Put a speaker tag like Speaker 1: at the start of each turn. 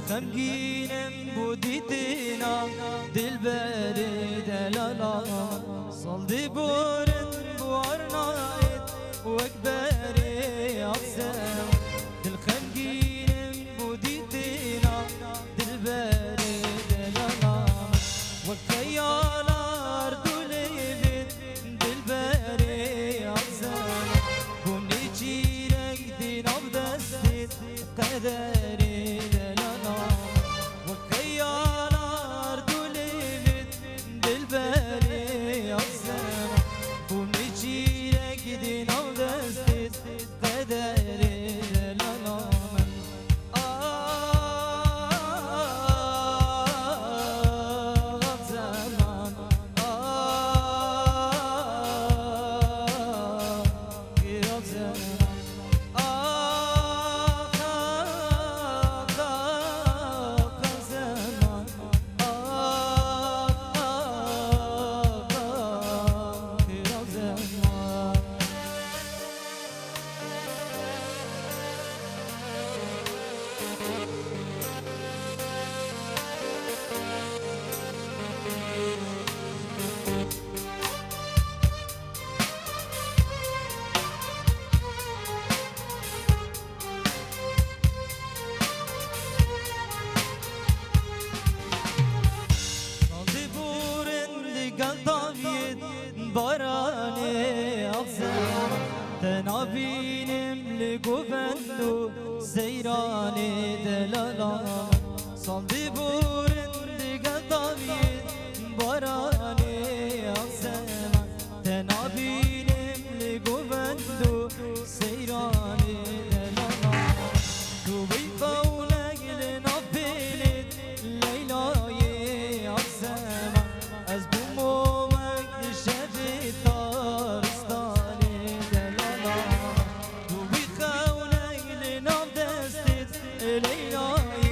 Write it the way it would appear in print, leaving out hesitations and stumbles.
Speaker 1: خمگینم بودیتینا دل بری دلالا صلدی بورن بوارنایت وکبری افزم دل خمگینم بودیتینا دل بری دلالا وکیالار دولی بید دل بری افزم کنی چیرک دین آب دستید قدری باراني أغزل تنابينم لقوبندو سيراني دلالا صلي بورن لقلبي باراني أغزل تنابينم لقوبندو سيراني دلالا دوبي قولك لنبيلت ليلاي أغزل أزبو Leyla